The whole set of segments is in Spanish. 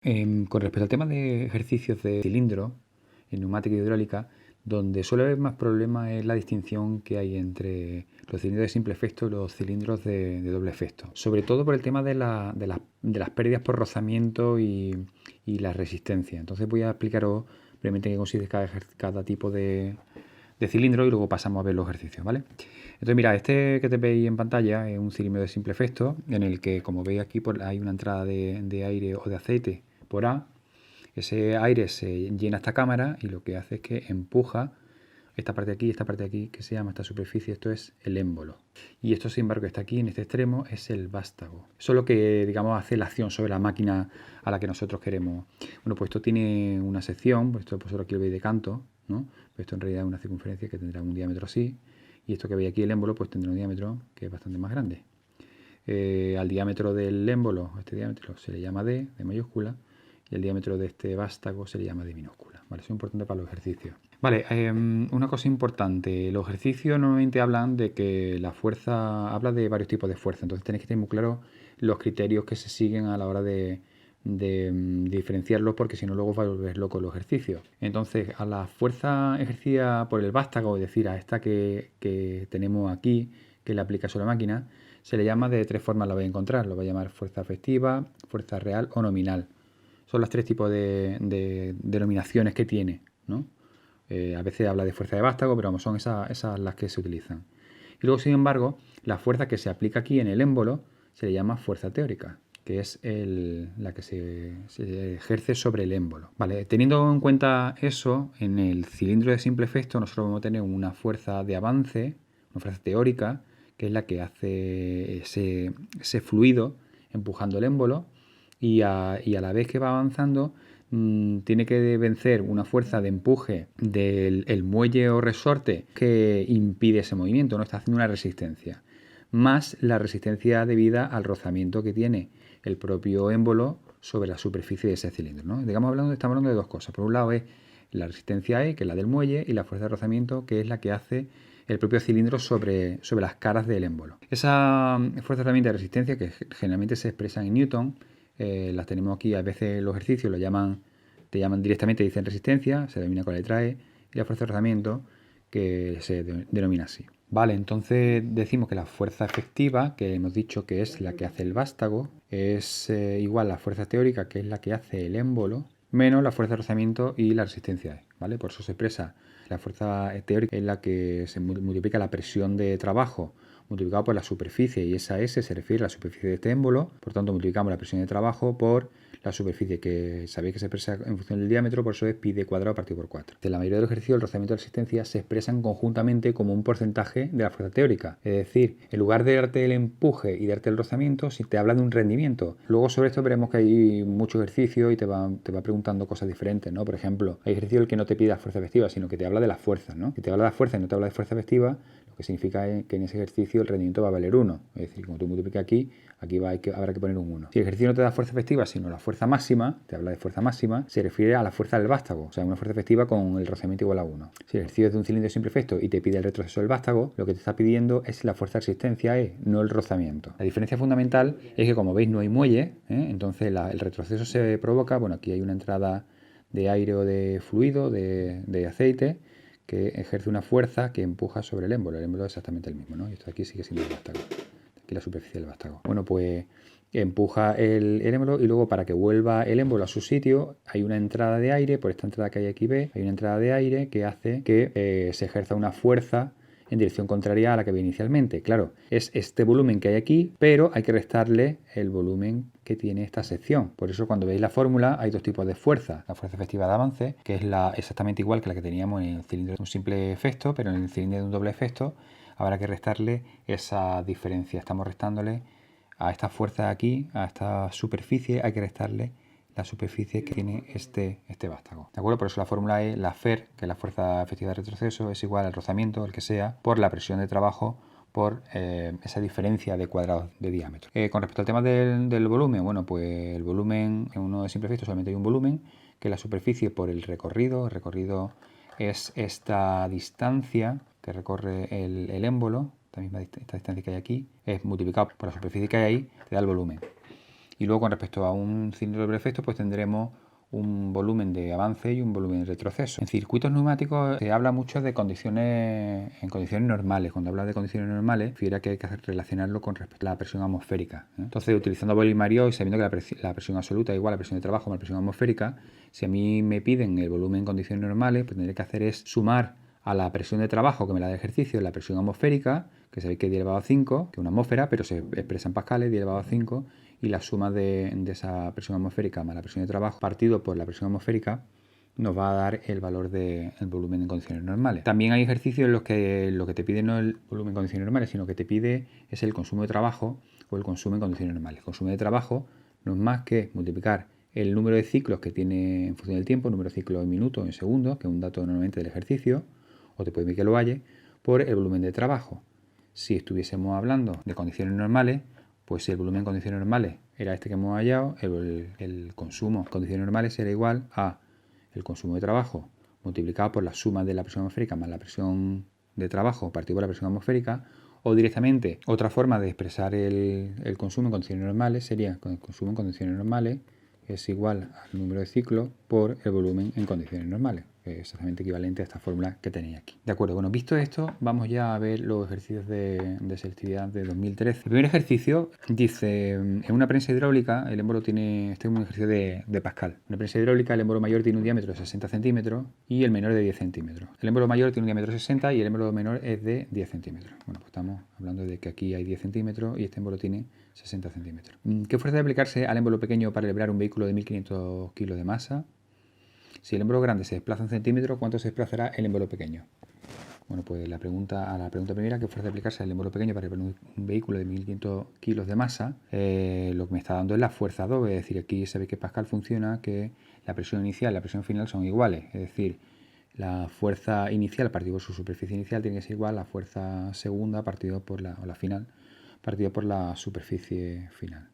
Con respecto al tema de ejercicios de cilindro en neumática y hidráulica, donde suele haber más problemas es la distinción que hay entre los cilindros de simple efecto y los cilindros de doble efecto. Sobre todo por el tema de las pérdidas por rozamiento y la resistencia. Entonces voy a explicaros brevemente qué consiste cada tipo de cilindro y luego pasamos a ver los ejercicios, ¿vale? Entonces, mira, este que te veis en pantalla es un cilindro de simple efecto en el que, como veis aquí, hay una entrada de aire o de aceite por A. Ese aire se llena esta cámara y lo que hace es que empuja esta parte de aquí, que se llama esta superficie, esto es el émbolo. Y esto, sin embargo, que está aquí en este extremo es el vástago. Eso es lo que, digamos, hace la acción sobre la máquina a la que nosotros queremos. Bueno, pues esto tiene una sección, pues esto vosotros aquí lo veis de canto, ¿no? Pues esto en realidad es una circunferencia que tendrá un diámetro así. Y esto que veis aquí, el émbolo, pues tendrá un diámetro que es bastante más grande. Al diámetro del émbolo, este diámetro se le llama D, de mayúscula, y el diámetro de este vástago se le llama D minúscula. ¿Vale? Eso es importante para los ejercicios. Vale, una cosa importante, los ejercicios normalmente hablan de que la fuerza, habla de varios tipos de fuerza, entonces tenéis que tener muy claro los criterios que se siguen a la hora de diferenciarlos, porque si no luego va a volver loco los ejercicios. Entonces, a la fuerza ejercida por el vástago, es decir, a esta que tenemos aquí, que le aplica sobre la máquina, se le llama de tres formas, la vais a encontrar. Lo va a llamar fuerza efectiva, fuerza real o nominal. Son los tres tipos de denominaciones que tiene, ¿no? A veces habla de fuerza de vástago, pero vamos, son esas las que se utilizan. Y luego, sin embargo, la fuerza que se aplica aquí en el émbolo se le llama fuerza teórica, que es la que se ejerce sobre el émbolo. Vale, teniendo en cuenta eso, en el cilindro de simple efecto nosotros vamos a tener una fuerza de avance, una fuerza teórica, que es la que hace ese fluido empujando el émbolo y a la vez que va avanzando tiene que vencer una fuerza de empuje del muelle o resorte que impide ese movimiento, no está haciendo una resistencia, más la resistencia debida al rozamiento que tiene el propio émbolo sobre la superficie de ese cilindro, ¿no? Estamos hablando de dos cosas. Por un lado es la resistencia E, que es la del muelle, y la fuerza de rozamiento, que es la que hace el propio cilindro sobre las caras del émbolo. Esa fuerza de rozamiento y resistencia, que generalmente se expresan en Newton, las tenemos aquí. A veces los ejercicios te llaman directamente, dicen resistencia, se denomina con la letra E, y la fuerza de rozamiento, que se denomina así. Vale, entonces decimos que la fuerza efectiva, que hemos dicho que es la que hace el vástago, es igual a la fuerza teórica, que es la que hace el émbolo, menos la fuerza de rozamiento y la resistencia E, ¿vale? Por eso se expresa la fuerza teórica, es la que se multiplica la presión de trabajo multiplicado por la superficie, y esa S se refiere a la superficie de este émbolo. Por tanto, multiplicamos la presión de trabajo por la superficie, que sabéis que se expresa en función del diámetro, por eso es pi d cuadrado partido por 4. De la mayoría de los ejercicios, el rozamiento y la resistencia se expresan conjuntamente como un porcentaje de la fuerza teórica. Es decir, en lugar de darte el empuje y darte el rozamiento, si te habla de un rendimiento. Luego sobre esto veremos que hay muchos ejercicios y te va preguntando cosas diferentes, ¿no? Por ejemplo, hay ejercicios en el que no te pide la fuerza efectiva, sino que te habla de la fuerza, ¿no? Si te habla de la fuerza y no te habla de fuerza efectiva, lo que significa que en ese ejercicio el rendimiento va a valer 1. Es decir, como tú multiplicas aquí habrá que poner un 1. Si el ejercicio no te da fuerza efectiva, sino la fuerza máxima, te habla de fuerza máxima, se refiere a la fuerza del vástago, o sea, una fuerza efectiva con el rozamiento igual a 1. Si el ejercicio es de un cilindro de simple efecto y te pide el retroceso del vástago, lo que te está pidiendo es la fuerza de resistencia E, no el rozamiento. La diferencia fundamental es que, como veis, no hay muelle, entonces el retroceso se provoca, bueno, aquí hay una entrada de aire o de fluido, de aceite, que ejerce una fuerza que empuja sobre el émbolo. El émbolo es exactamente el mismo, ¿no? Y esto de aquí sigue siendo el vástago. Aquí la superficie del vástago. Bueno, pues empuja el émbolo y luego, para que vuelva el émbolo a su sitio, hay una entrada de aire. Por esta entrada que hay aquí, ve, hay una entrada de aire que hace que se ejerza una fuerza en dirección contraria a la que había inicialmente. Claro, es este volumen que hay aquí, pero hay que restarle el volumen que tiene esta sección. Por eso, cuando veis la fórmula, hay dos tipos de fuerza. La fuerza efectiva de avance, que es exactamente igual que la que teníamos en el cilindro de un simple efecto, pero en el cilindro de un doble efecto habrá que restarle esa diferencia. Estamos restándole a esta fuerza de aquí, a esta superficie, hay que restarle la superficie que tiene este vástago. ¿De acuerdo? Por eso la fórmula es la FER, que es la fuerza efectiva de retroceso, es igual al rozamiento, el que sea, por la presión de trabajo, por esa diferencia de cuadrados de diámetro. Con respecto al tema del volumen, bueno, pues el volumen en uno de simple efecto solamente hay un volumen, que es la superficie por el recorrido. El recorrido es esta distancia que recorre el émbolo, esta distancia que hay aquí, es multiplicado por la superficie que hay ahí, te da el volumen. Y luego con respecto a un cilindro de doble efecto, pues tendremos un volumen de avance y un volumen de retroceso. En circuitos neumáticos se habla mucho de condiciones en condiciones normales. Cuando habla de condiciones normales, refiere que hay que relacionarlo con respecto a la presión atmosférica. Entonces, utilizando Boyle-Mario y sabiendo que la presión absoluta es igual a la presión de trabajo más la presión atmosférica, si a mí me piden el volumen en condiciones normales, pues tendré que hacer es sumar a la presión de trabajo que me la da el ejercicio la presión atmosférica, que sabéis que es 10 elevado a 5, que es una atmósfera, pero se expresa en pascales, 10 elevado a 5, y la suma de esa presión atmosférica más la presión de trabajo partido por la presión atmosférica nos va a dar el valor del volumen en condiciones normales. También hay ejercicios en los que lo que te pide no es el volumen en condiciones normales, sino que te pide es el consumo de trabajo o el consumo en condiciones normales. El consumo de trabajo no es más que multiplicar el número de ciclos que tiene en función del tiempo, número de ciclos en minutos, en segundos, que es un dato normalmente del ejercicio, o te puede pedir que lo haya, por el volumen de trabajo. Si estuviésemos hablando de condiciones normales, pues si el volumen en condiciones normales era este que hemos hallado, el consumo en condiciones normales será igual a el consumo de trabajo multiplicado por la suma de la presión atmosférica más la presión de trabajo partido por la presión atmosférica, o directamente otra forma de expresar el consumo en condiciones normales sería el consumo en condiciones normales es igual al número de ciclos por el volumen en condiciones normales, que es exactamente equivalente a esta fórmula que tenéis aquí. De acuerdo, bueno, visto esto, vamos ya a ver los ejercicios de selectividad de 2013. El primer ejercicio dice, en una prensa hidráulica, el émbolo tiene, este es un ejercicio de Pascal. En una prensa hidráulica, el émbolo mayor tiene un diámetro de 60 centímetros y el menor de 10 centímetros. El émbolo mayor tiene un diámetro de 60 y el émbolo menor es de 10 centímetros. Bueno, pues estamos hablando de que aquí hay 10 centímetros y este émbolo tiene 60 centímetros. ¿Qué fuerza debe aplicarse al émbolo pequeño para elevar un vehículo de 1500 kilos de masa? Si el émbolo grande se desplaza un centímetro, ¿cuánto se desplazará el émbolo pequeño? Bueno, pues a la pregunta primera, ¿qué fuerza debe aplicarse al émbolo pequeño para elevar un vehículo de 1500 kilos de masa? Lo que me está dando es la fuerza 2, es decir, aquí sabéis que Pascal funciona, que la presión inicial y la presión final son iguales, es decir, la fuerza inicial partido por su superficie inicial tiene que ser igual a la fuerza segunda partido por la final partido por la superficie final.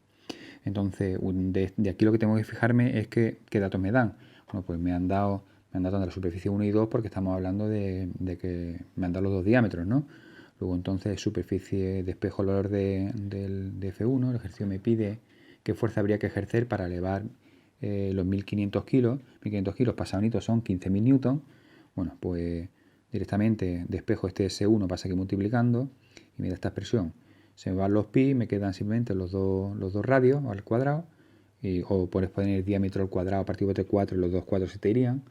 Entonces, de aquí lo que tengo que fijarme es qué datos me dan. Bueno, pues me han dado de la superficie 1 y 2 porque estamos hablando de que me han dado los dos diámetros, ¿no? Luego entonces superficie despejo el valor de F1, el ejercicio me pide qué fuerza habría que ejercer para elevar los 1500 kilos. 1500 kilos pasaditos son 15.000 newton. Bueno, pues directamente despejo este S1 pasa que multiplicando y me da esta expresión. Se me van los pi, me quedan simplemente los dos radios al cuadrado, o puedes poner diámetro al cuadrado partido por T4 y los dos cuadros se te irían.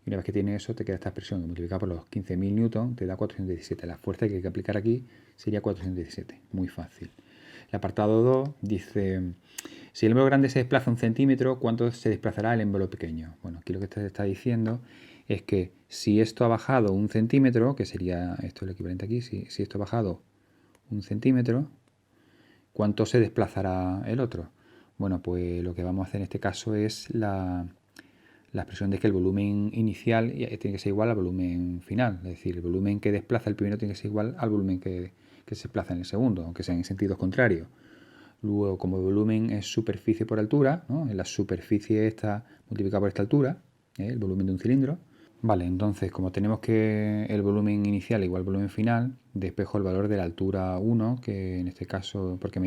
Y una vez que tienes eso, te queda esta expresión que multiplicada por los 15.000 newton te da 417. La fuerza que hay que aplicar aquí sería 417. Muy fácil. El apartado 2 dice, si el émbolo grande se desplaza un centímetro, ¿cuánto se desplazará el émbolo pequeño? Bueno, aquí lo que te está diciendo es que si esto ha bajado un centímetro, que sería esto el equivalente aquí, si esto ha bajado un centímetro, ¿cuánto se desplazará el otro? Bueno, pues lo que vamos a hacer en este caso es la expresión de que el volumen inicial tiene que ser igual al volumen final. Es decir, el volumen que desplaza el primero tiene que ser igual al volumen que se desplaza en el segundo, aunque sean en sentidos contrarios. Luego, como el volumen es superficie por altura, ¿no? En la superficie esta multiplicada por esta altura, el volumen de un cilindro. Vale, entonces como tenemos que el volumen inicial igual al volumen final, despejo el valor de la altura 1, que en este caso, porque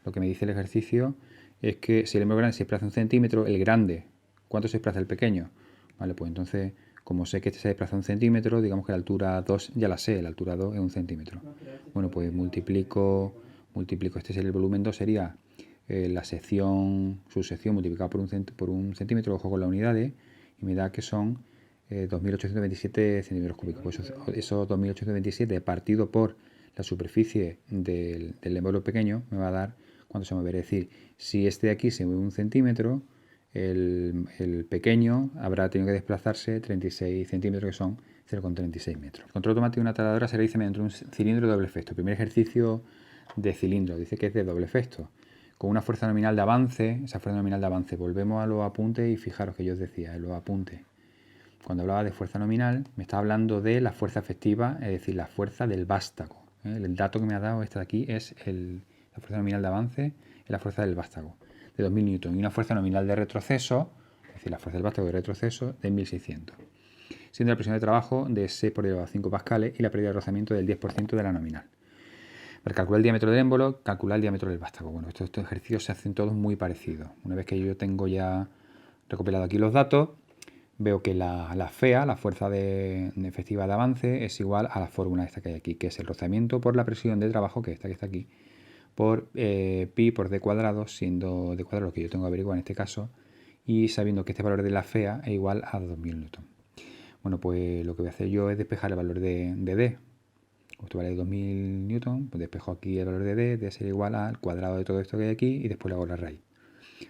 lo que me dice el ejercicio es que si el émbolo grande se desplaza un centímetro, el grande, ¿cuánto se desplaza el pequeño? Vale, pues entonces, como sé que este se desplaza un centímetro, digamos que la altura 2 ya la sé, la altura 2 es un centímetro. Bueno, pues multiplico, este es el volumen 2, sería la sección, su sección multiplicada por un centímetro, ojo con las unidades, y me da que son 2.827 centímetros cúbicos. Pues esos 2.827 partido por la superficie del émbolo pequeño me va a dar cuánto se mueve. Es decir, si este de aquí se mueve un centímetro, el pequeño habrá tenido que desplazarse 36 centímetros, que son 0,36 metros. El control automático de una taladradora se realiza mediante un cilindro de doble efecto. El primer ejercicio de cilindro, dice que es de doble efecto, con una fuerza nominal de avance. Esa fuerza nominal de avance, volvemos a los apuntes y fijaros que yo os decía, en los apuntes, cuando hablaba de fuerza nominal, me está hablando de la fuerza efectiva, es decir, la fuerza del vástago. El dato que me ha dado esta de aquí es la fuerza nominal de avance, es la fuerza del vástago, de 2.000 newton, y una fuerza nominal de retroceso, es decir, la fuerza del vástago de retroceso, de 1.600. Siendo la presión de trabajo de 6 por elevado a 5 pascales y la pérdida de rozamiento del 10% de la nominal. Para calcular el diámetro del émbolo, calcular el diámetro del vástago. Bueno, estos ejercicios se hacen todos muy parecidos. Una vez que yo tengo ya recopilado aquí los datos, veo que la FEA, la fuerza de efectiva de avance, es igual a la fórmula esta que hay aquí, que es el rozamiento por la presión de trabajo, que esta que está aquí, por pi por d cuadrado, siendo d cuadrado lo que yo tengo que averiguar en este caso, y sabiendo que este valor de la FEA es igual a 2000 newton. Bueno, pues lo que voy a hacer yo es despejar el valor de d. Esto vale 2000 newton, pues despejo aquí el valor de d, de ser igual al cuadrado de todo esto que hay aquí, y después le hago la raíz.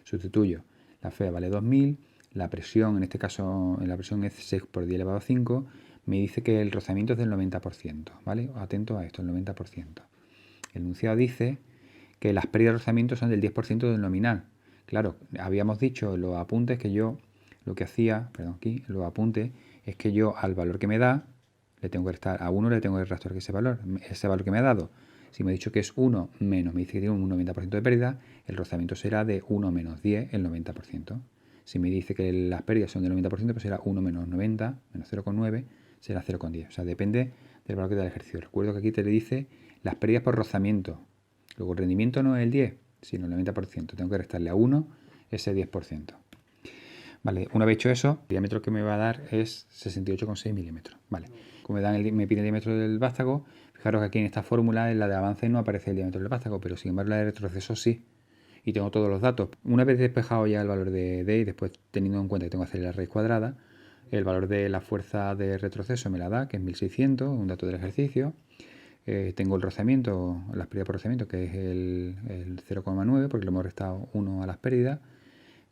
Sustituyo, la FEA vale 2000, la presión, en este caso la presión es 6 por 10 elevado a 5, me dice que el rozamiento es del 90%, ¿vale? Atento a esto, el 90%. El enunciado dice que las pérdidas de rozamiento son del 10% del nominal. Claro, habíamos dicho en los apuntes que yo lo que hacía, perdón, aquí, en los apuntes, es que yo al valor que me da, le tengo que restar a 1, le tengo que restar ese valor que me ha dado. Si me ha dicho que es 1 menos, me dice que tiene un 90% de pérdida, el rozamiento será de 1 menos 10, el 90%. Si me dice que las pérdidas son del 90%, pues será 1 menos 90, menos 0,9, será 0,10. O sea, depende del valor que da el ejercicio. Recuerdo que aquí te le dice las pérdidas por rozamiento. Luego el rendimiento no es el 10, sino el 90%. Tengo que restarle a 1 ese 10%. Vale, una vez hecho eso, el diámetro que me va a dar es 68,6 milímetros. Vale, como me pide el diámetro del vástago, fijaros que aquí en esta fórmula, en la de avance, no aparece el diámetro del vástago, pero sin embargo la de retroceso sí. Y tengo todos los datos. Una vez despejado ya el valor de D y después teniendo en cuenta que tengo que hacer la raíz cuadrada, el valor de la fuerza de retroceso me la da, que es 1600, un dato del ejercicio. Tengo el rozamiento, las pérdidas por rozamiento, que es el 0,9, porque le hemos restado 1 a las pérdidas.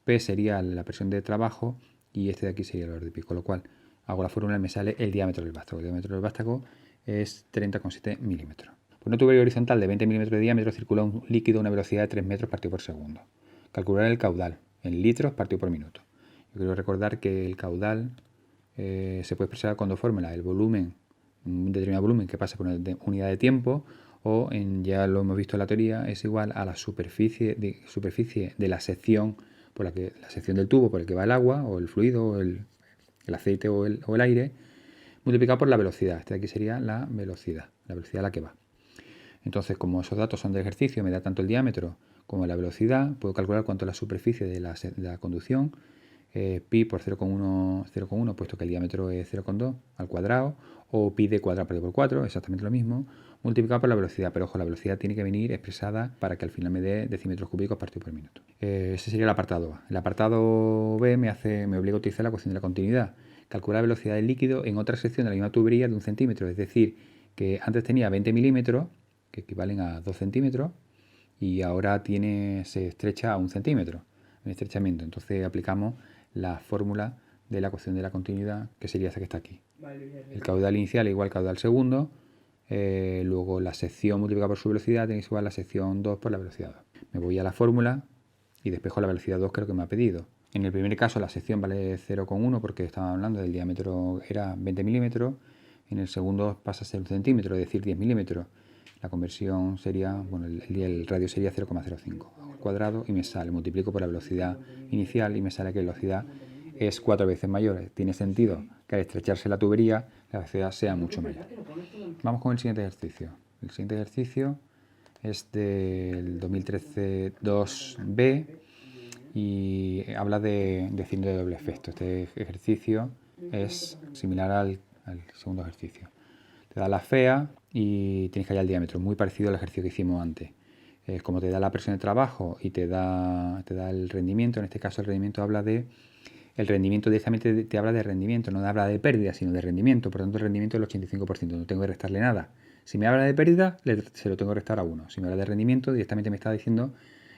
P sería la presión de trabajo y este de aquí sería el valor de pi, con lo cual hago la fórmula y me sale el diámetro del vástago. El diámetro del vástago es 30,7 milímetros. Por una tubería horizontal de 20 milímetros de diámetro circula un líquido a una velocidad de 3 metros partido por segundo. Calcular el caudal en litros partido por minuto. Yo quiero recordar que el caudal se puede expresar con dos fórmulas: el volumen, un determinado volumen que pasa por una unidad de tiempo, o ya lo hemos visto en la teoría, es igual a la superficie de la sección la sección del tubo por el que va el agua o el fluido o el aceite o el aire, multiplicado por la velocidad. Este de aquí sería la velocidad a la que va. Entonces, como esos datos son del ejercicio, me da tanto el diámetro como la velocidad, puedo calcular cuánto es la superficie de la conducción, pi por 0,1, puesto que el diámetro es 0,2 al cuadrado, o pi de cuadrado por 4, exactamente lo mismo, multiplicado por la velocidad. Pero ojo, la velocidad tiene que venir expresada para que al final me dé decímetros cúbicos partido por minuto. Ese sería el apartado A. El apartado B me obliga a utilizar la ecuación de la continuidad. Calcular la velocidad del líquido en otra sección de la misma tubería de 1 centímetro. Es decir, que antes tenía 20 milímetros, que equivalen a 2 centímetros, y ahora se estrecha a 1 centímetro en estrechamiento. Entonces aplicamos la fórmula de la ecuación de la continuidad, que sería esa que está aquí. El caudal inicial es igual al caudal segundo, luego la sección multiplicada por su velocidad tiene que ser igual a la sección 2 por la velocidad 2. Me voy a la fórmula y despejo la velocidad 2, que es lo que me ha pedido. En el primer caso la sección vale 0,1 porque estaba hablando del diámetro, era 20 milímetros. En el segundo pasa a ser 1 centímetro, es decir, 10 milímetros. La conversión sería, bueno, el radio sería 0,05 al cuadrado y me sale, multiplico por la velocidad inicial y me sale que la velocidad es 4 veces mayor. Tiene sentido que al estrecharse la tubería la velocidad sea mucho mayor. Vamos con el siguiente ejercicio. El siguiente ejercicio es del 2013-2B y habla de cilindro de doble efecto. Este ejercicio es similar al segundo ejercicio. Te da la FEA y tienes que hallar el diámetro, muy parecido al ejercicio que hicimos antes. Como te da la presión de trabajo y te da el rendimiento, en este caso el rendimiento el rendimiento directamente te habla de rendimiento, no habla de pérdida, sino de rendimiento. Por lo tanto, el rendimiento es el 85%, no tengo que restarle nada. Si me habla de pérdida, se lo tengo que restar a 1. Si me habla de rendimiento, directamente me está diciendo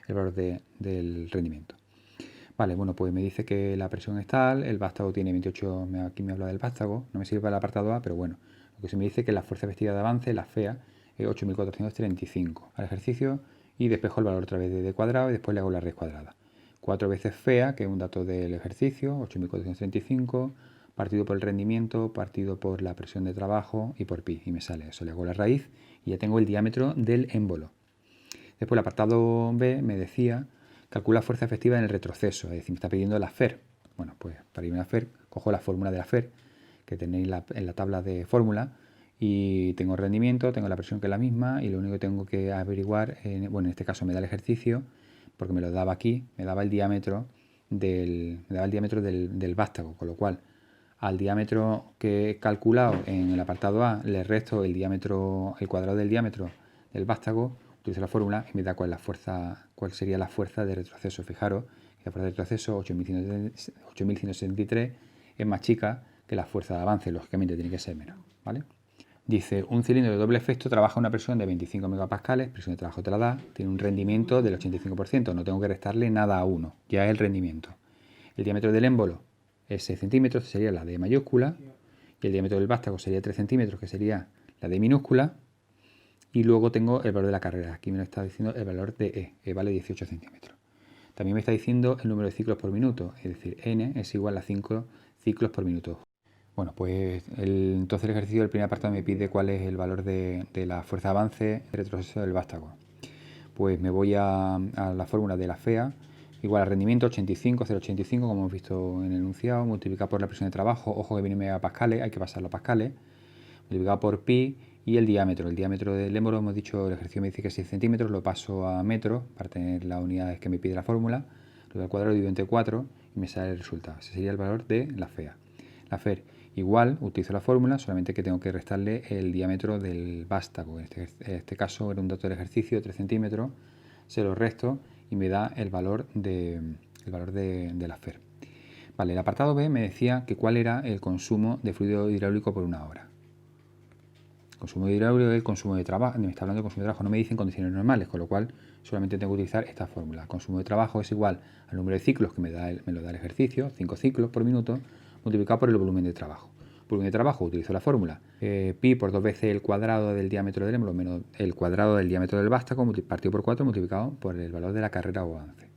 el valor del rendimiento. Vale, bueno, pues me dice que la presión es tal, el vástago tiene 28, aquí me habla del vástago, no me sirve para el apartado A, pero bueno, lo que se me dice es que la fuerza efectiva de avance, la FEA, es 8.435 al ejercicio, y despejo el valor otra vez de d cuadrado y después le hago la raíz cuadrada. 4 veces FEA, que es un dato del ejercicio, 8.435, partido por el rendimiento, partido por la presión de trabajo y por pi, y me sale eso. Le hago la raíz y ya tengo el diámetro del émbolo. Después el apartado B me decía, calcula fuerza efectiva en el retroceso, es decir, me está pidiendo la FER. Bueno, pues para irme a la FER, cojo la fórmula de la FER, que tenéis en la tabla de fórmula, y tengo rendimiento, tengo la presión que es la misma y lo único que tengo que averiguar, bueno, en este caso me da el ejercicio, porque me lo daba aquí, me daba el diámetro del vástago, con lo cual al diámetro que he calculado en el apartado A le resto el cuadrado del diámetro del vástago, utilizo la fórmula y me da cuál sería la fuerza de retroceso. Fijaros que la fuerza de retroceso 8173 es más chica que la fuerza de avance, lógicamente tiene que ser menos, ¿vale? Dice, un cilindro de doble efecto trabaja a una presión de 25 megapascales, presión de trabajo te la da, tiene un rendimiento del 85%, no tengo que restarle nada a 1, ya es el rendimiento. El diámetro del émbolo es 6 centímetros, sería la D mayúscula, y el diámetro del vástago sería 3 centímetros, que sería la D minúscula, y luego tengo el valor de la carrera, aquí me lo está diciendo el valor de E vale 18 centímetros. También me está diciendo el número de ciclos por minuto, es decir, N es igual a 5 ciclos por minuto. Bueno, pues entonces el ejercicio del primer apartado me pide cuál es el valor de la fuerza de avance de retroceso del vástago. Pues me voy a la fórmula de la FEA, igual al rendimiento 85, 0,85, como hemos visto en el enunciado, multiplicado por la presión de trabajo, ojo que viene en megapascales, hay que pasarlo a pascales, multiplicado por pi y el diámetro. El diámetro del émbolo, hemos dicho, el ejercicio me dice que es 6 centímetros, lo paso a metros para tener las unidades que me pide la fórmula, lo doy al cuadrado, divido entre 4 y me sale el resultado. Ese sería el valor de la FEA. La FER igual, utilizo la fórmula, solamente que tengo que restarle el diámetro del vástago. En este caso era un dato del ejercicio de 3 centímetros, se lo resto y me da el valor de la FER. Vale, el apartado B me decía que cuál era el consumo de fluido hidráulico por una hora. El consumo de hidráulico es el consumo de trabajo, me está hablando de consumo de trabajo, no me dicen condiciones normales, con lo cual solamente tengo que utilizar esta fórmula. El consumo de trabajo es igual al número de ciclos que me lo da el ejercicio, 5 ciclos por minuto, multiplicado por el volumen de trabajo. Volumen de trabajo, utilizo la fórmula pi por 2 veces el cuadrado del diámetro del émbolo menos el cuadrado del diámetro del vástago partido por 4 multiplicado por el valor de la carrera o avance.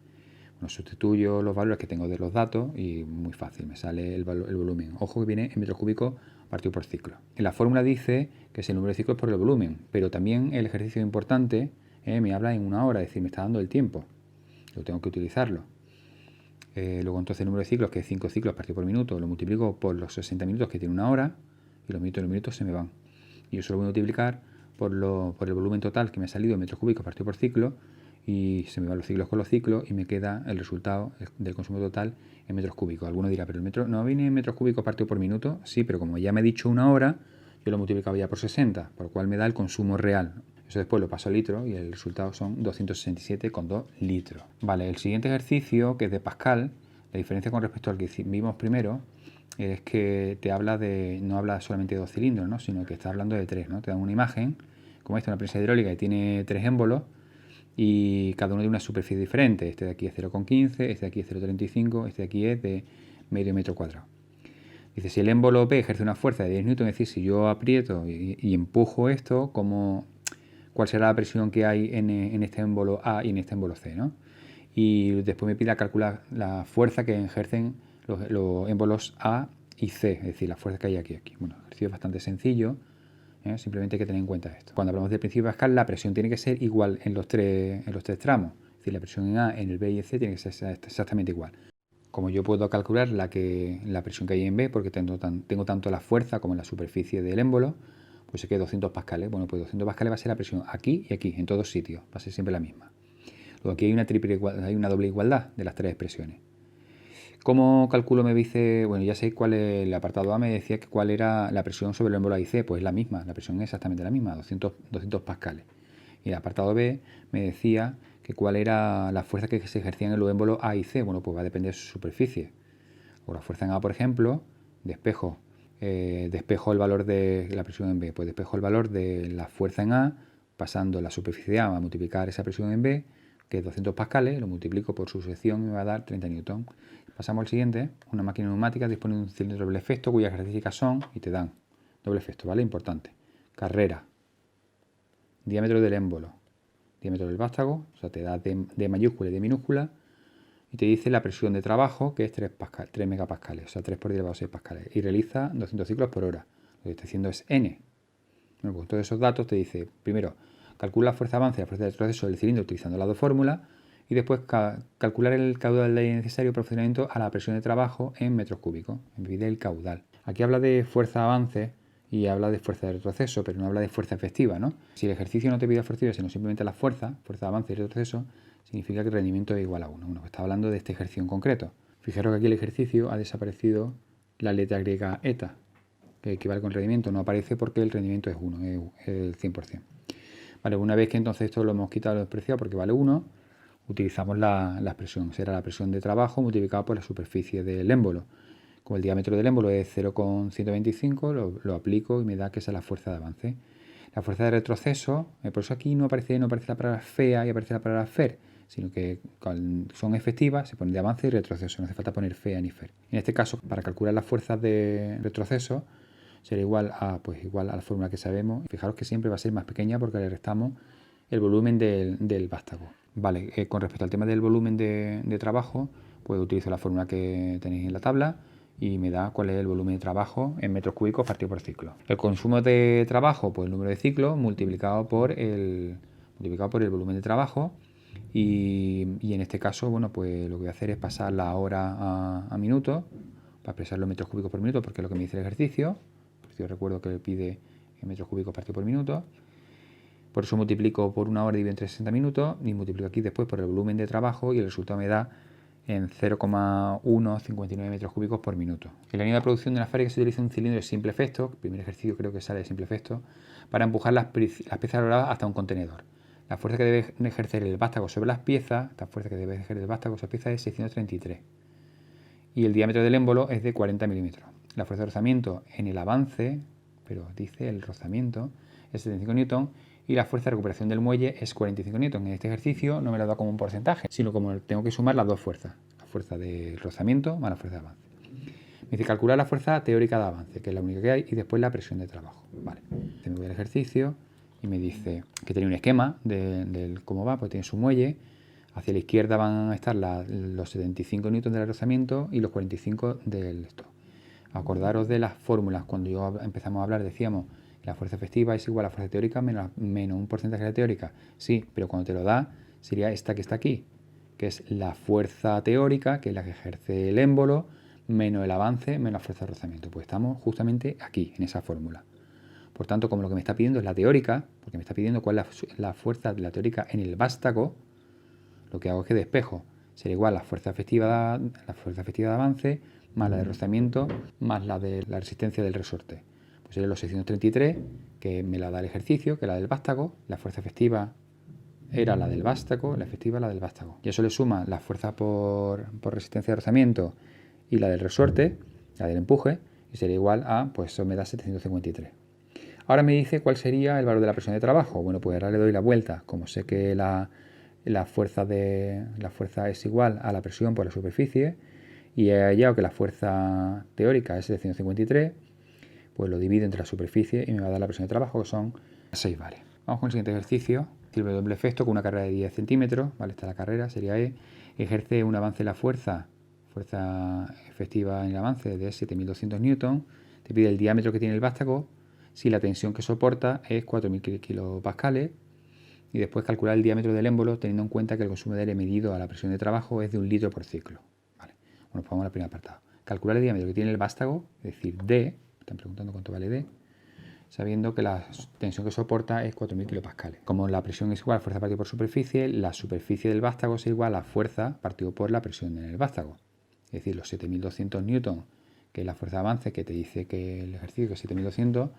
Bueno, sustituyo los valores que tengo de los datos y muy fácil, me sale el volumen. Ojo que viene en metros cúbicos partido por ciclo. En la fórmula dice que es el número de ciclos por el volumen, pero también el ejercicio importante me habla en una hora, es decir, me está dando el tiempo. Yo tengo que utilizarlo. Luego entonces el número de ciclos, que es 5 ciclos partido por minuto, lo multiplico por los 60 minutos que tiene una hora y los minutos se me van. Y yo solo voy a multiplicar por el volumen total que me ha salido en metros cúbicos partido por ciclo y se me van los ciclos con los ciclos y me queda el resultado del consumo total en metros cúbicos. Alguno dirá, pero el metro no viene en metros cúbicos partido por minuto. Sí, pero como ya me he dicho una hora, yo lo multiplicaba ya por 60, por lo cual me da el consumo real. Eso después lo paso a litros y el resultado son 267,2 litros. Vale, el siguiente ejercicio, que es de Pascal, la diferencia con respecto al que vimos primero, es que no habla solamente de 2 cilindros, ¿no? Sino que está hablando de 3, ¿no? Te dan una imagen, como esta, una presa hidráulica que tiene 3 émbolos y cada uno de una superficie diferente. Este de aquí es 0,15, este de aquí es 0,35, este de aquí es de medio metro cuadrado. Dice, si el émbolo P ejerce una fuerza de 10 newton, es decir, si yo aprieto y empujo esto, ¿cuál será la presión que hay en este émbolo A y en este émbolo C, ¿no? Y después me pide calcular la fuerza que ejercen los émbolos A y C, es decir, la fuerza que hay aquí. Bueno, el ejercicio es bastante sencillo, simplemente hay que tener en cuenta esto. Cuando hablamos del principio de Pascal, la presión tiene que ser igual en los tres tramos, es decir, la presión en A, en el B y en C tiene que ser exactamente igual. Como yo puedo calcular la presión que hay en B, porque tengo tanto la fuerza como en la superficie del émbolo, pues sé que 200 pascales. Bueno, pues 200 pascales va a ser la presión aquí y aquí, en todos sitios, va a ser siempre la misma. Luego aquí hay una doble igualdad de las tres expresiones. ¿Cómo calculo? Me dice, bueno, ya sé cuál es el apartado A, me decía que cuál era la presión sobre el émbolo A y C, pues la misma, la presión es exactamente la misma, 200 pascales. Y el apartado B me decía que cuál era la fuerza que se ejercía en el émbolo A y C. Bueno, pues va a depender de su superficie. O la fuerza en A, por ejemplo, despejo el valor de la presión en B, pues despejo el valor de la fuerza en A, pasando la superficie de A a multiplicar esa presión en B, que es 200 pascales, lo multiplico por su sección y me va a dar 30 newton. Pasamos al siguiente. Una máquina neumática dispone de un cilindro doble efecto cuyas características son, y te dan doble efecto, ¿vale? Importante. Carrera, diámetro del émbolo, diámetro del vástago, o sea, te da de mayúscula y de minúscula, y te dice la presión de trabajo, que es 3 megapascales, o sea, 3 por 10 a 6 pascales, y realiza 200 ciclos por hora. Lo que está haciendo es N. Bueno, pues todos esos datos te dice, primero, calcula la fuerza de avance y la fuerza de retroceso del cilindro utilizando las dos fórmulas, y después calcular el caudal de aire necesario para el funcionamiento a la presión de trabajo en metros cúbicos. Me pide el caudal. Aquí habla de fuerza de avance y habla de fuerza de retroceso, pero no habla de fuerza efectiva, ¿no? Si el ejercicio no te pide fuerza efectiva, sino simplemente la fuerza de avance y retroceso, significa que el rendimiento es igual a 1. Bueno, está hablando de este ejercicio en concreto. Fijaros que aquí el ejercicio ha desaparecido la letra griega eta, que equivale con el rendimiento. No aparece porque el rendimiento es 1, es el 100%. Vale, una vez que entonces esto lo hemos quitado, lo despreciado porque vale 1, utilizamos la expresión. Será la presión de trabajo multiplicada por la superficie del émbolo. Como el diámetro del émbolo es 0,125, lo aplico y me da que esa es la fuerza de avance. La fuerza de retroceso, por eso aquí no aparece la palabra fea y aparece la palabra fer, sino que son efectivas, se pone de avance y retroceso, no hace falta poner fea ni fer. En este caso, para calcular las fuerzas de retroceso, será igual a la fórmula que sabemos. Fijaros que siempre va a ser más pequeña porque le restamos el volumen del vástago. Vale, con respecto al tema del volumen de trabajo, pues utilizo la fórmula que tenéis en la tabla y me da cuál es el volumen de trabajo en metros cúbicos partido por ciclo. El consumo de trabajo, pues el número de ciclos multiplicado por el volumen de trabajo y en este caso, bueno, pues lo que voy a hacer es pasar la hora a minutos para expresar los metros cúbicos por minuto porque es lo que me dice el ejercicio. Yo recuerdo que le pide en metros cúbicos partido por minuto. Por eso multiplico por una hora dividido entre 60 minutos y multiplico aquí después por el volumen de trabajo y el resultado me da en 0,159 metros cúbicos por minuto. En la línea de producción de una fábrica se utiliza un cilindro de simple efecto, el primer ejercicio creo que sale de simple efecto, para empujar las piezas aloradas hasta un contenedor. La fuerza que debe ejercer el vástago sobre las piezas, esta fuerza que debe ejercer el vástago sobre las piezas es 633. Y el diámetro del émbolo es de 40 milímetros. La fuerza de rozamiento en el avance, pero dice el rozamiento, es 75 newton y la fuerza de recuperación del muelle es 45 newton. En este ejercicio no me lo da como un porcentaje, sino como tengo que sumar las dos fuerzas, la fuerza de rozamiento más la fuerza de avance. Me dice calcular la fuerza teórica de avance, que es la única que hay, y después la presión de trabajo. Vale, me voy al ejercicio y me dice que tiene un esquema de cómo va, pues tiene su muelle. Hacia la izquierda van a estar los 75 newtons del rozamiento y los 45 del esto. Acordaros de las fórmulas. Cuando empezamos a hablar decíamos la fuerza efectiva es igual a la fuerza teórica menos un porcentaje de la teórica. Sí, pero cuando te lo da sería esta que está aquí, que es la fuerza teórica, que es la que ejerce el émbolo, menos el avance, menos la fuerza de rozamiento. Pues estamos justamente aquí, en esa fórmula. Por tanto, como lo que me está pidiendo es la teórica, porque me está pidiendo cuál es la fuerza de la teórica en el vástago, lo que hago es que despejo. Será igual la fuerza efectiva de avance más la de rozamiento más la de la resistencia del resorte. Pues sería los 633, que me la da el ejercicio, que es la del vástago. La fuerza efectiva era la del vástago, la efectiva la del vástago. Y eso le suma la fuerza por resistencia de rozamiento y la del resorte, la del empuje, y sería igual a, pues eso me da 753. Ahora me dice cuál sería el valor de la presión de trabajo. Bueno, pues ahora le doy la vuelta. Como sé que la fuerza es igual a la presión por la superficie y he hallado que la fuerza teórica es 753, pues lo divido entre la superficie y me va a dar la presión de trabajo, que son 6 bares. Vamos con el siguiente ejercicio. Sirve de doble efecto con una carrera de 10 centímetros, ¿vale? Esta es la carrera, sería E. Ejerce un avance en la fuerza efectiva en el avance de 7200 newton. Te pide el diámetro que tiene el vástago si la tensión que soporta es 4000 kilopascales. Y después calcular el diámetro del émbolo teniendo en cuenta que el consumo de aire medido a la presión de trabajo es de 1 litro por ciclo. Vale. Bueno, pues vamos al primer apartado. Calcular el diámetro que tiene el vástago, es decir, D, están preguntando cuánto vale D, sabiendo que la tensión que soporta es 4000 kilopascales. Como la presión es igual a fuerza partido por superficie, la superficie del vástago es igual a fuerza partido por la presión en el vástago. Es decir, los 7200 newton, que es la fuerza de avance, que te dice que el ejercicio es 7200,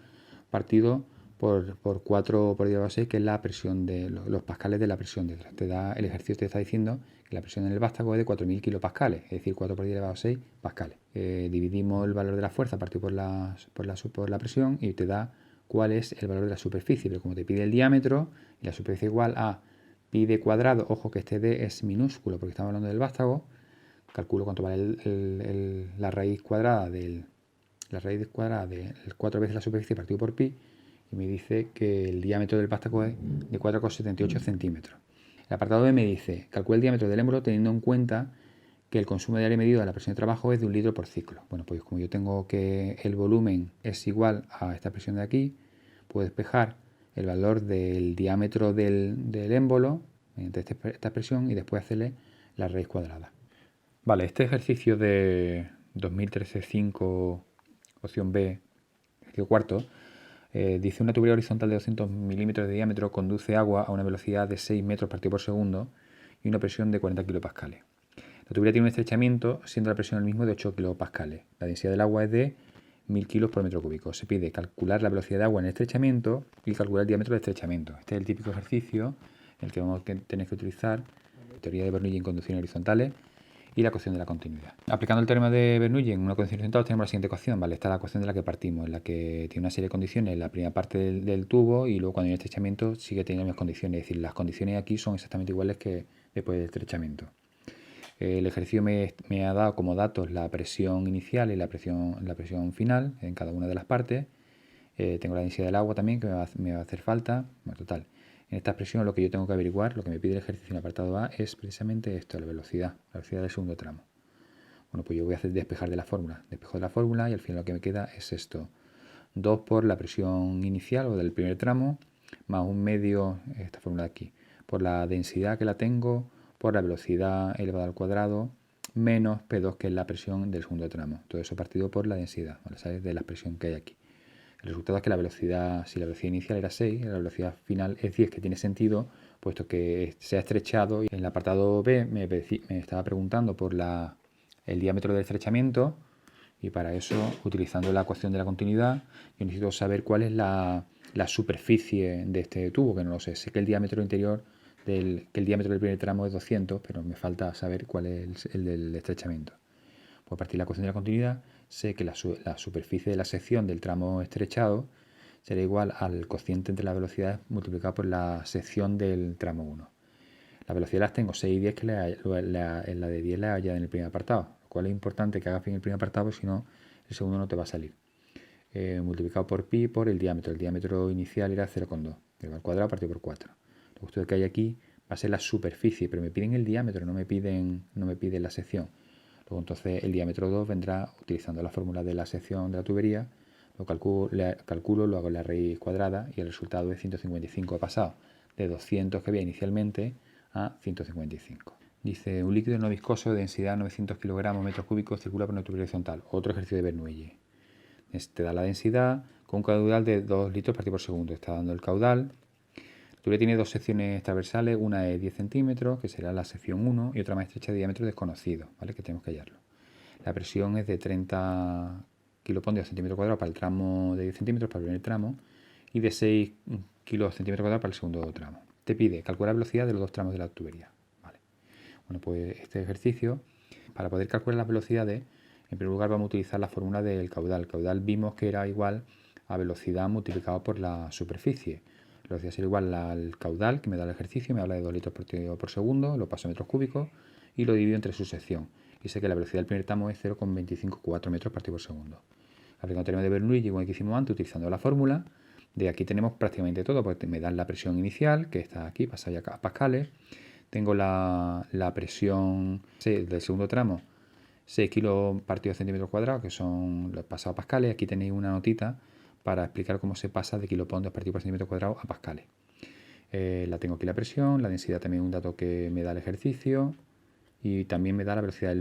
partido por 4 por 10 a 6, que es la presión de los pascales de la presión detrás. El ejercicio te está diciendo que la presión en el vástago es de 4000 kilopascales, es decir, 4 por 10 a 6 pascales. Dividimos el valor de la fuerza partido por la presión y te da cuál es el valor de la superficie. Pero como te pide el diámetro y la superficie igual a pi d cuadrado, ojo que este d es minúsculo porque estamos hablando del vástago, calculo cuánto vale la raíz cuadrada de 4 veces la superficie partido por pi, y me dice que el diámetro del vástago es de 4,78 centímetros. El apartado B me dice, calcula el diámetro del émbolo teniendo en cuenta que el consumo de aire medido a la presión de trabajo es de 1 litro por ciclo. Bueno, pues como yo tengo que el volumen es igual a esta presión de aquí, puedo despejar el valor del diámetro del émbolo mediante esta expresión y después hacerle la raíz cuadrada. Vale, este ejercicio de 2013-5, opción B, ejercicio cuarto, Dice una tubería horizontal de 200 milímetros de diámetro conduce agua a una velocidad de 6 metros partido por segundo y una presión de 40 kilopascales. La tubería tiene un estrechamiento, siendo la presión el mismo de 8 kilopascales. La densidad del agua es de 1000 kilos por metro cúbico. Se pide calcular la velocidad de agua en el estrechamiento y calcular el diámetro del estrechamiento. Este es el típico ejercicio en el que vamos a tener que utilizar teoría de Bernoulli en conducciones horizontales y la ecuación de la continuidad. Aplicando el teorema de Bernoulli en una conducción horizontal tenemos la siguiente ecuación, ¿vale? Esta es la ecuación de la que partimos, en la que tiene una serie de condiciones en la primera parte del tubo y luego cuando hay estrechamiento sigue teniendo las mismas condiciones. Es decir, las condiciones aquí son exactamente iguales que después del estrechamiento. El ejercicio me ha dado como datos la presión inicial y la presión final en cada una de las partes. Tengo la densidad del agua también que me va a hacer falta. Bueno, total. En esta expresión lo que yo tengo que averiguar, lo que me pide el ejercicio en el apartado A, es precisamente esto, la velocidad del segundo tramo. Bueno, pues yo voy a hacer despejar de la fórmula. Despejo de la fórmula y al final lo que me queda es esto. 2 por la presión inicial o del primer tramo, más un medio, esta fórmula de aquí, por la densidad que la tengo, por la velocidad elevada al cuadrado, menos P2 que es la presión del segundo tramo. Todo eso partido por la densidad, ¿vale? ¿Sabes? De la presión que hay aquí. El resultado es que la velocidad, si la velocidad inicial era 6, la velocidad final es 10, que tiene sentido, puesto que se ha estrechado. Y en el apartado B me estaba preguntando por el diámetro del estrechamiento, y para eso, utilizando la ecuación de la continuidad, yo necesito saber cuál es la superficie de este tubo, que no lo sé. Sé que el diámetro interior que el diámetro del primer tramo es 200, pero me falta saber cuál es el del estrechamiento. Pues a partir de la ecuación de la continuidad, sé que la superficie de la sección del tramo estrechado será igual al cociente entre las velocidades multiplicado por la sección del tramo 1. Las velocidades las tengo 6 y 10, que la de 10 la haya en el primer apartado, lo cual es importante que hagas bien el primer apartado, porque si no, el segundo no te va a salir. Multiplicado por pi por el diámetro. El diámetro inicial era 0,2, al cuadrado partido por 4. Lo justo que hay aquí va a ser la superficie, pero me piden el diámetro, no me piden la sección. Luego entonces el diámetro 2 vendrá utilizando la fórmula de la sección de la tubería, lo calculo, lo hago en la raíz cuadrada y el resultado es 155. He pasado de 200 que había inicialmente a 155. Dice, un líquido no viscoso de densidad 900 kilogramos metros cúbicos circula por una tubería horizontal. Otro ejercicio de Bernoulli. Te da la densidad con un caudal de 2 litros partido por segundo. Está dando el caudal. La tubería tiene dos secciones transversales, una de 10 centímetros, que será la sección 1, y otra más estrecha de diámetro desconocido, ¿vale? Que tenemos que hallarlo. La presión es de 30 kilopondios centímetro cuadrado para el tramo de 10 centímetros, para el primer tramo, y de 6 kilos centímetro cuadrado para el segundo tramo. Te pide calcular la velocidad de los dos tramos de la tubería. ¿Vale? Bueno, pues este ejercicio, para poder calcular las velocidades, en primer lugar vamos a utilizar la fórmula del caudal. El caudal vimos que era igual a velocidad multiplicado por la superficie. La velocidad será igual al caudal que me da el ejercicio, me habla de 2 litros por segundo, lo paso a metros cúbicos y lo divido entre su sección. Y sé que la velocidad del primer tramo es 0,254 metros partido por segundo. Aplicando el teorema de Bernoulli, igual que hicimos antes, utilizando la fórmula, de aquí tenemos prácticamente todo, porque me dan la presión inicial, que está aquí, pasa ya a pascales. Tengo la presión del segundo tramo, 6 kilos partido centímetros cuadrados, que son los pasados a pascales. Aquí tenéis una notita para explicar cómo se pasa de kilopondios partido por centímetro cuadrado a pascales. La tengo aquí la presión, la densidad también es un dato que me da el ejercicio y también me da la velocidad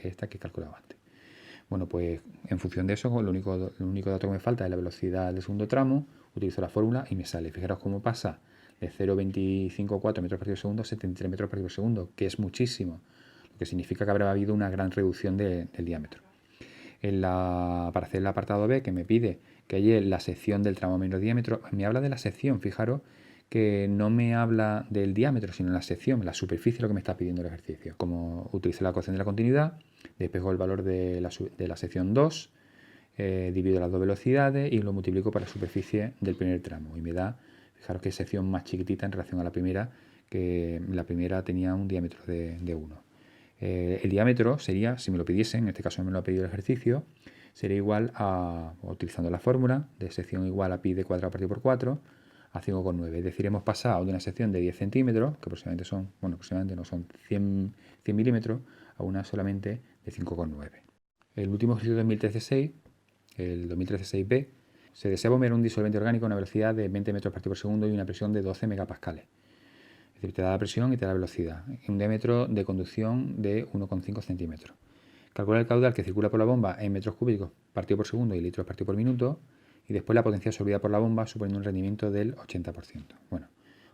esta que he calculado antes. Bueno, pues en función de eso, el único dato que me falta es la velocidad del segundo tramo. Utilizo la fórmula y me sale. Fijaros cómo pasa de 0,254 metros por segundo a 73 metros por segundo, que es muchísimo, lo que significa que habrá habido una gran reducción del diámetro. Para hacer el apartado B, que me pide que haya la sección del tramo menos diámetro, me habla de la sección. Fijaros que no me habla del diámetro, sino la sección, la superficie, lo que me está pidiendo el ejercicio. Como utilizo la ecuación de la continuidad, despejo el valor de la sección 2, divido las dos velocidades y lo multiplico por la superficie del primer tramo. Y me da, fijaros que sección más chiquitita en relación a la primera, que la primera tenía un diámetro de 1. El diámetro sería, si me lo pidiesen, en este caso me lo ha pedido el ejercicio, sería igual a, utilizando la fórmula, de sección igual a pi de cuadrado partido por 4, a 5,9. Es decir, hemos pasado de una sección de 10 centímetros, que aproximadamente son 100 milímetros, a una solamente de 5,9. El último ejercicio de 2013-6, el 2013-6b, se desea bombear un disolvente orgánico a una velocidad de 20 metros partido por segundo y una presión de 12 megapascales. Es decir, te da la presión y te da la velocidad. Un diámetro de conducción de 1,5 centímetros. Calcula el caudal que circula por la bomba en metros cúbicos partido por segundo y litros partido por minuto. y después la potencia absorbida por la bomba suponiendo un rendimiento del 80%. Bueno,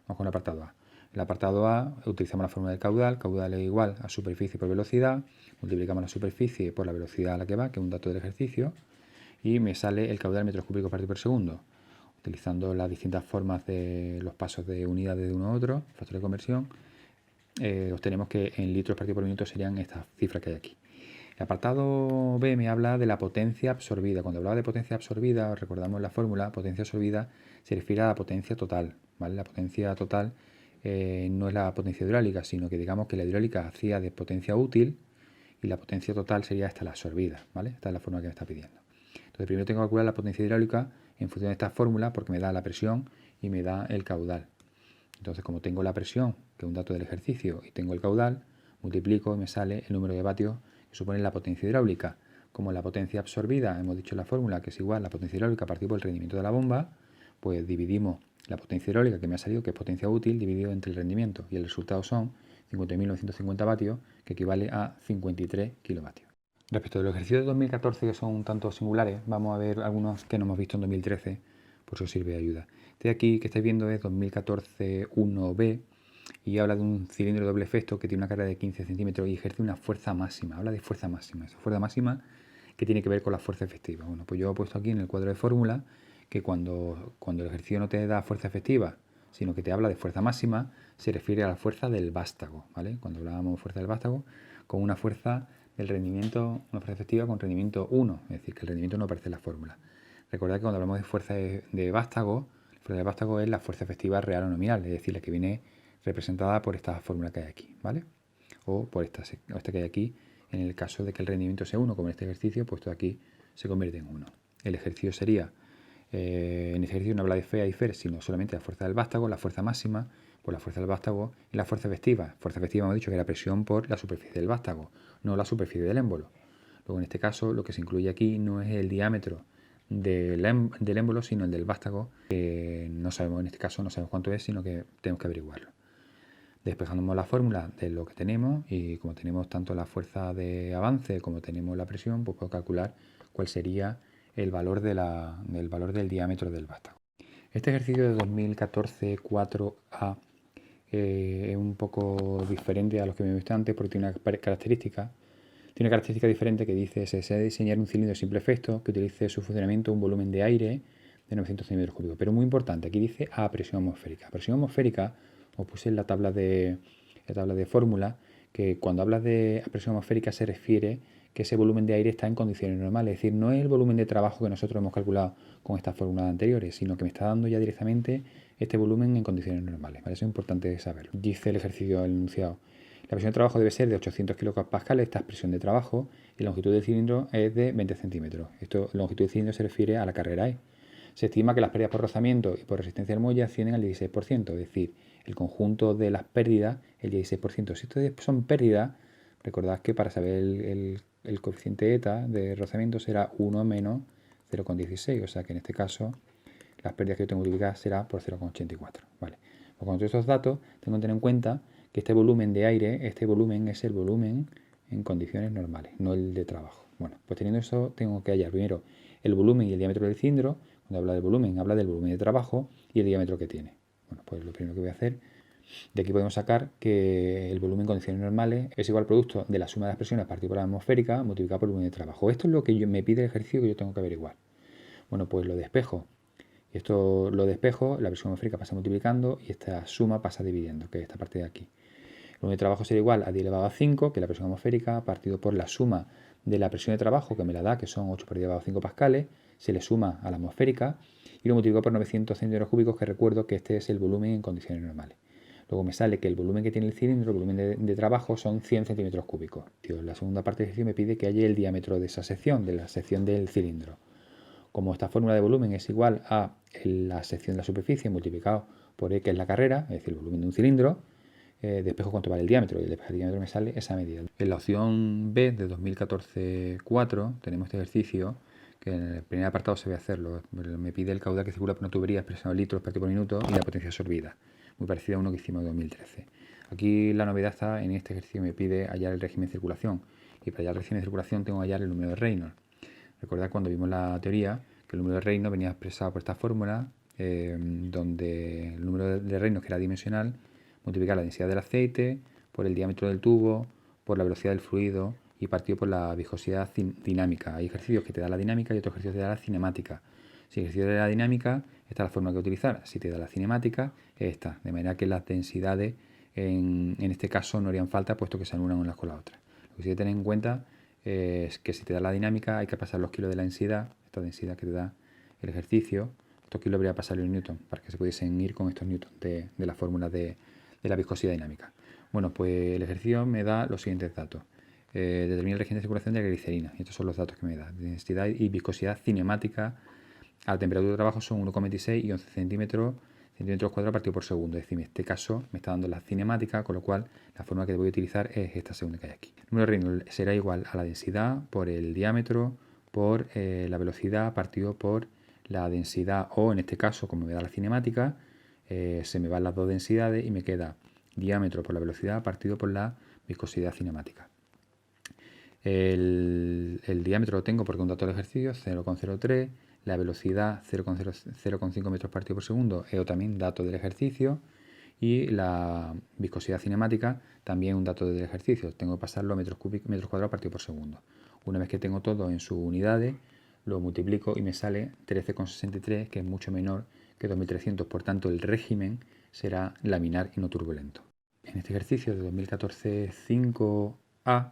vamos con el apartado A. En el apartado A utilizamos la fórmula del caudal. Caudal es igual a superficie por velocidad. Multiplicamos la superficie por la velocidad a la que va, que es un dato del ejercicio, y me sale el caudal en metros cúbicos partido por segundo. Utilizando las distintas formas de los pasos de unidades de uno a otro, factor de conversión, obtenemos que en litros partido por minuto serían estas cifras que hay aquí. El apartado B me habla de la potencia absorbida. Cuando hablaba de potencia absorbida, recordamos la fórmula, potencia absorbida se refiere a la potencia total, ¿vale? La potencia total no es la potencia hidráulica, sino que digamos que la hidráulica hacía de potencia útil y la potencia total sería esta la absorbida, ¿vale? Esta es la fórmula que me está pidiendo. Entonces primero tengo que calcular la potencia hidráulica en función de esta fórmula porque me da la presión y me da el caudal. Entonces como tengo la presión, que es un dato del ejercicio, y tengo el caudal, multiplico y me sale el número de vatios que supone la potencia hidráulica. Como la potencia absorbida, hemos dicho en la fórmula que es igual a la potencia hidráulica partido por el rendimiento de la bomba, pues dividimos la potencia hidráulica que me ha salido, que es potencia útil, dividido entre el rendimiento, y el resultado son 50.950 vatios, que equivale a 53 kilovatios. Respecto de los ejercicios de 2014, que son un tanto singulares, vamos a ver algunos que no hemos visto en 2013, por eso sirve de ayuda. Este de aquí que estáis viendo es 2014 1B y habla de un cilindro de doble efecto que tiene una carga de 15 centímetros y ejerce una fuerza máxima. Habla de fuerza máxima. Esa fuerza máxima que tiene que ver con la fuerza efectiva. Bueno, pues yo he puesto aquí en el cuadro de fórmula que cuando el ejercicio no te da fuerza efectiva, sino que te habla de fuerza máxima, se refiere a la fuerza del vástago, ¿vale? Cuando hablábamos de fuerza del vástago, con una fuerza del rendimiento, una fuerza efectiva con rendimiento 1, es decir, que el rendimiento no aparece en la fórmula. Recordad que cuando hablamos de fuerza de vástago, la fuerza de vástago es la fuerza efectiva real o nominal, es decir, la que viene representada por esta fórmula que hay aquí, ¿vale? O por esta que hay aquí, en el caso de que el rendimiento sea 1, como en este ejercicio, puesto aquí se convierte en 1. El ejercicio sería, en este ejercicio no habla de Fe y Fer, sino solamente la fuerza del vástago, la fuerza máxima por la fuerza del vástago y la fuerza efectiva. Fuerza efectiva hemos dicho que era presión por la superficie del vástago, no la superficie del émbolo. Luego en este caso lo que se incluye aquí no es el diámetro del émbolo, sino el del vástago, que no sabemos, en este caso no sabemos cuánto es, sino que tenemos que averiguarlo. Despejamos la fórmula de lo que tenemos y como tenemos tanto la fuerza de avance como tenemos la presión, pues puedo calcular cuál sería el valor, del diámetro del vástago. Este ejercicio de 2014 4A es un poco diferente a los que me he visto antes porque tiene una característica diferente que dice se desea diseñar un cilindro de simple efecto que utilice su funcionamiento un volumen de aire de 900 centímetros cúbicos. Pero muy importante, aquí dice a presión atmosférica. Presión atmosférica, os puse en la tabla de fórmula, que cuando hablas de presión atmosférica se refiere que ese volumen de aire está en condiciones normales. Es decir, no es el volumen de trabajo que nosotros hemos calculado con estas fórmulas anteriores, sino que me está dando ya directamente este volumen en condiciones normales. ¿Vale? Eso es importante saberlo. Dice el ejercicio, el enunciado. La presión de trabajo debe ser de 800 kPa, esta es presión de trabajo, y la longitud del cilindro es de 20 centímetros. Esto, longitud del cilindro se refiere a la carrera E. Se estima que las pérdidas por rozamiento y por resistencia al muelle ascienden al 16%, es decir, el conjunto de las pérdidas, el 16%. Si esto son pérdidas, recordad que para saber el coeficiente eta de rozamiento será 1 menos 0,16, o sea que en este caso las pérdidas que yo tengo que multiplicar será por 0,84. Vale. Pues con todos estos datos tengo que tener en cuenta que este volumen de aire, este volumen es el volumen en condiciones normales, no el de trabajo. Bueno, pues teniendo eso tengo que hallar primero el volumen y el diámetro del cilindro. Cuando habla del volumen de trabajo y el diámetro que tiene. Bueno, pues lo primero que voy a hacer, de aquí podemos sacar que el volumen en condiciones normales es igual al producto de la suma de las presiones partido por la atmosférica multiplicado por el volumen de trabajo. Esto es lo que me pide el ejercicio que yo tengo que averiguar. Bueno, pues lo despejo. Y esto lo despejo, la presión atmosférica pasa multiplicando y esta suma pasa dividiendo, que es esta parte de aquí. El volumen de trabajo será igual a 10 elevado a 5, que es la presión atmosférica, partido por la suma de la presión de trabajo, que me la da, que son 8 por 10 elevado a 5 pascales, se le suma a la atmosférica y lo multiplico por 900 centímetros cúbicos, que recuerdo que este es el volumen en condiciones normales. Luego me sale que el volumen que tiene el cilindro, el volumen de trabajo, son 100 centímetros cúbicos. La segunda parte del ejercicio me pide que haya el diámetro de esa sección, de la sección del cilindro. Como esta fórmula de volumen es igual a la sección de la superficie multiplicado por E, que es la carrera, es decir, el volumen de un cilindro, despejo cuánto vale el diámetro, y el despejo del diámetro me sale esa medida. En la opción B de 2014-4 tenemos este ejercicio que en el primer apartado se ve hacerlo. Me pide el caudal que circula por una tubería expresado en litros partido por minuto y la potencia absorbida, muy parecida a uno que hicimos en 2013. Aquí la novedad está en este ejercicio, me pide hallar el régimen de circulación, y para hallar el régimen de circulación tengo que hallar el número de Reynolds. Recordad cuando vimos la teoría que el número de reinos venía expresado por esta fórmula, donde el número de reinos, que era dimensional, multiplicar la densidad del aceite por el diámetro del tubo, por la velocidad del fluido y partido por la viscosidad dinámica. Hay ejercicios que te dan la dinámica y otros ejercicios que te dan la cinemática. Si el ejercicio de la dinámica, esta es la fórmula que utilizar. Si te da la cinemática, es esta. De manera que las densidades en este caso no harían falta, puesto que se anulan unas con la otra. Lo que sí hay que tener en cuenta es que si te da la dinámica hay que pasar los kilos de la densidad, esta densidad que te da el ejercicio, estos kilos habría que pasarlo en newton para que se pudiesen ir con estos newtons de la fórmula de la viscosidad dinámica. Bueno, pues el ejercicio me da los siguientes datos. Determina el régimen de circulación de la glicerina. Y estos son los datos que me da. Densidad y viscosidad cinemática a la temperatura de trabajo son 1,26 y 11 centímetros cuadrados partido por segundo. Es decir, en este caso me está dando la cinemática, con lo cual la forma que voy a utilizar es esta segunda que hay aquí. El número de Reynolds será igual a la densidad por el diámetro por la velocidad partido por la densidad, o en este caso, como me da la cinemática, se me van las dos densidades y me queda diámetro por la velocidad partido por la viscosidad cinemática. El diámetro lo tengo porque es un dato del ejercicio, 0,03. La velocidad, 0,05 metros partido por segundo, es también dato del ejercicio. Y la viscosidad cinemática, también un dato del ejercicio. Tengo que pasarlo a metros cuadrados partido por segundo. Una vez que tengo todo en sus unidades, lo multiplico y me sale 13,63, que es mucho menor que 2300. Por tanto, el régimen será laminar y no turbulento. En este ejercicio de 2014 5A,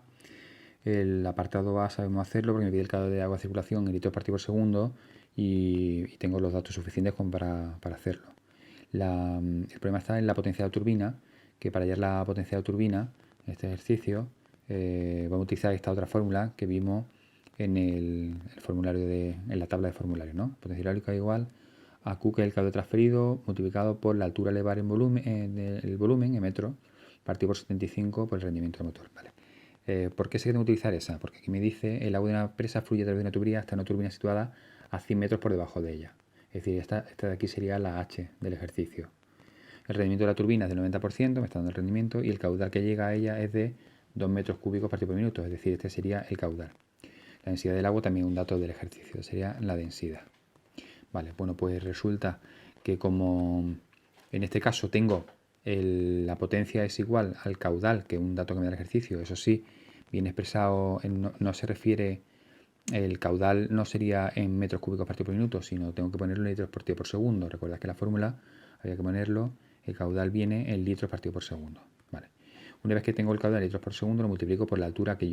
el apartado A sabemos hacerlo porque me pide el caudal de agua a circulación en litros partido por segundo y tengo los datos suficientes para hacerlo. El problema está en la potencia de la turbina, que para hallar la potencia de la turbina en este ejercicio vamos a utilizar esta otra fórmula que vimos en el formulario en la tabla de formularios, ¿no? Potencia hidráulica igual a Q, que es el caudal transferido, multiplicado por la altura a elevar en volumen, el volumen en metros, partido por 75 por el rendimiento del motor. ¿Vale? ¿Por qué sé que tengo que utilizar esa? Porque aquí me dice el agua de una presa fluye a través de una tubería hasta una turbina situada a 100 metros por debajo de ella. Es decir, esta de aquí sería la H del ejercicio. El rendimiento de la turbina es del 90%, me está dando el rendimiento, y el caudal que llega a ella es de 2 metros cúbicos partido por minuto, es decir, este sería el caudal. La densidad del agua también es un dato del ejercicio, sería la densidad. Vale, bueno, pues resulta que como en este caso tengo la potencia es igual al caudal, que es un dato que me da el ejercicio, eso sí, viene expresado, no se refiere, el caudal no sería en metros cúbicos partido por minuto, sino tengo que ponerlo en litros partido por segundo. Recuerda que la fórmula había que ponerlo, el caudal viene en litros partido por segundo. Vale. Una vez que tengo el caudal en litros por segundo, lo multiplico por la altura que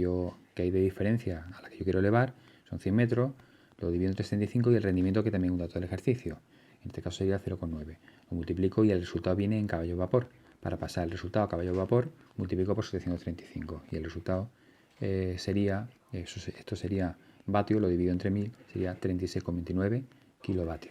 hay de diferencia a la que yo quiero elevar, son 100 metros, lo divido entre 75 y el rendimiento, que también es un dato del ejercicio. En este caso sería 0,9. Lo multiplico y el resultado viene en caballos vapor. Para pasar el resultado a caballos vapor, multiplico por 735 y el resultado sería, esto sería vatio, lo divido entre 1000, sería 36,29 kilovatios.